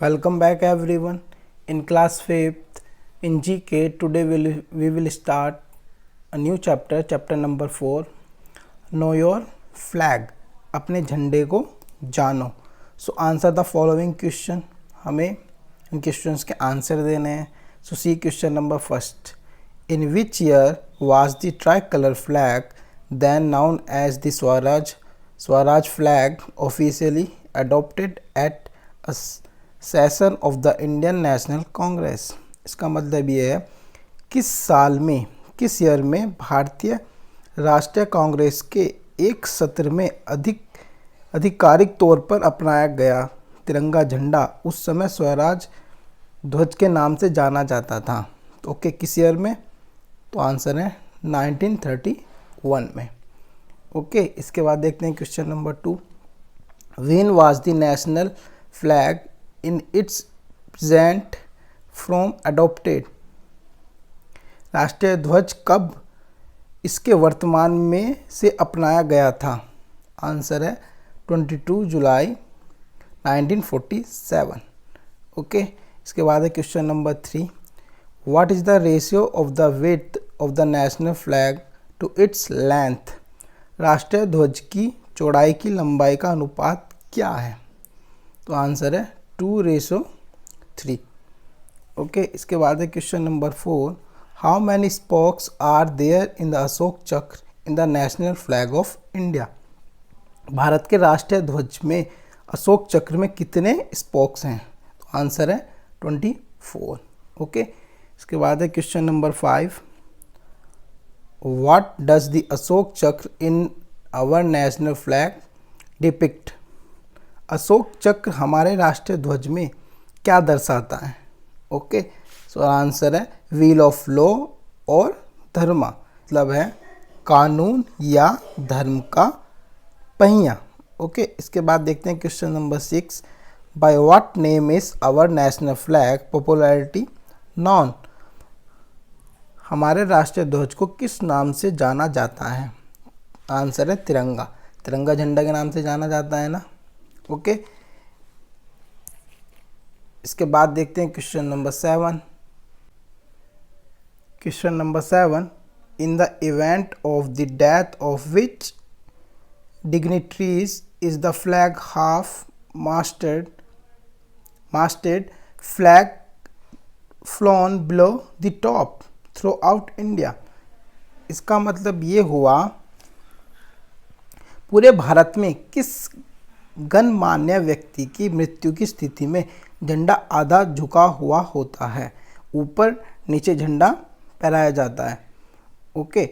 Welcome back everyone. In class 5th in GK today we will start a new chapter, chapter number 4. Know your flag. अपने झंडे को जानो. So answer the following question. हमें इन questions के answer देने हैं. So see question number first. In which year was the tricolor flag, then known as the Swaraj flag, officially adopted at a session of the Indian national Congress? इसका मतलब ये है किस year में भारतीय राष्ट्रीय कांग्रेस के एक सत्र में आधिकारिक तौर पर अपनाया गया तिरंगा झंडा उस समय स्वराज ध्वज के नाम से जाना जाता था. तो ओके, किस ईयर में? तो आंसर है 1931 में. ओके, इसके बाद देखते हैं question number 2. When was the national flag in its present form adopted? राष्ट्रीय ध्वज कब इसके वर्तमान में से अपनाया गया था? आंसर है 22 जुलाई 1947. ओके, इसके बाद है question number 3. What is the ratio of the width of the national flag to its length? राष्ट्रीय ध्वज की चौड़ाई की लंबाई का अनुपात क्या है? तो आंसर है 2:3. ओके, इसके बाद है question number 4. How many spokes are there in the Ashoka Chakra in the national flag of India? Bharat के राष्ट्रीय ध्वज में अशोक चक्र में कितने स्पोक्स हैं? तो आंसर है 24. ओके, इसके बाद है question number 5. What does the Ashoka Chakra in our national flag depict? Ashoka Chakra हमारे राष्ट्रीय ध्वज में क्या दर्शाता है? ओके, सो आंसर है व्हील ऑफ लॉ और धर्मा, मतलब है कानून या धर्म का पहिया. ओके, इसके बाद देखते हैं question number 6. By what name is our national flag popularity known? हमारे राष्ट्रीय ध्वज को किस नाम से जाना जाता है? आंसर है तिरंगा. तिरंगा झंडा के नाम से जाना जाता है ना. ओके, इसके बाद देखते हैं question number 7. Question number 7. In the event of the death of which dignitaries is the flag half masted flag flown below the top throughout India? इसका मतलब ये हुआ पूरे भारत में किस गणमान्य व्यक्ति की मृत्यु की स्थिति में झंडा आधा झुका हुआ होता है, ऊपर नीचे झंडा फहराया जाता है? ओके,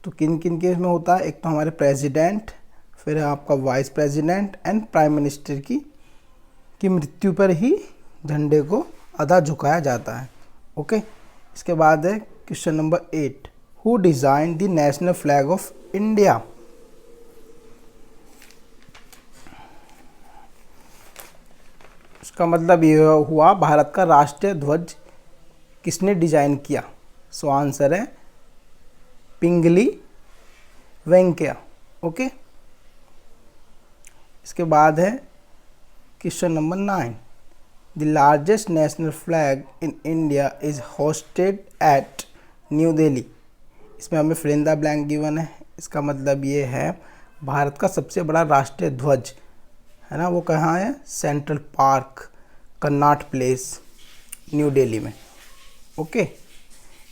तो किन किन केस में होता है? एक तो हमारे प्रेसिडेंट, फिर आपका vice president and prime minister की मृत्यु पर ही झंडे को आधा झुकाया जाता है. ओके, इसके बाद है question number 8. Who design the national flag of India? इसका मतलब ये हुआ भारत का राष्ट्रीय ध्वज किसने डिजाइन किया? सो आंसर है पिंगली वेंकैया. ओके, इसके बाद है question number 9. The largest national flag in India is hosted at new Delhi. इसमें हमें fill in the blank given है. इसका मतलब ये है भारत का सबसे बड़ा राष्ट्रीय ध्वज है ना, वो कहाँ है? सेंट्रल पार्क, कन्नाट प्लेस, न्यू दिल्ली में. ओके,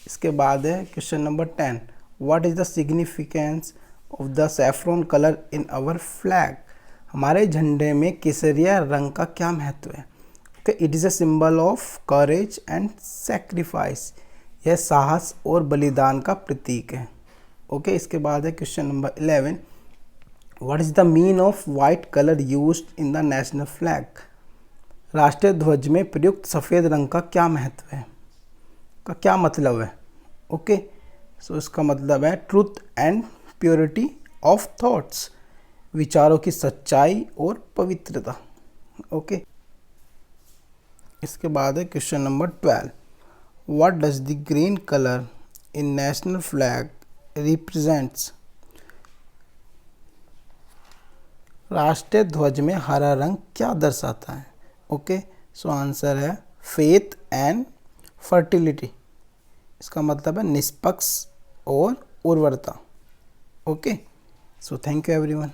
इसके बाद है question number 10. What is the significance of the saffron colour in our flag? हमारे झंडे में केसरिया रंग का क्या महत्व है? Okay, it is a symbol of courage and sacrifice. यह साहस और बलिदान का प्रतीक है. ओके, इसके बाद है question number 11. What is the mean of white color used in the national flag? राष्ट्रीय ध्वज में प्रयुक्त सफ़ेद रंग का क्या महत्व है, का क्या मतलब है? ओके, सो इसका मतलब है truth and purity of thoughts, विचारों की सच्चाई और पवित्रता. ओके, इसके बाद है question number 12. What does the green color in national flag represents? राष्ट्रीय ध्वज में हरा रंग क्या दर्शाता है? ओके, सो आंसर है फेथ एंड फर्टिलिटी। इसका मतलब है निष्पक्ष और उर्वरता। Okay, so thank you everyone.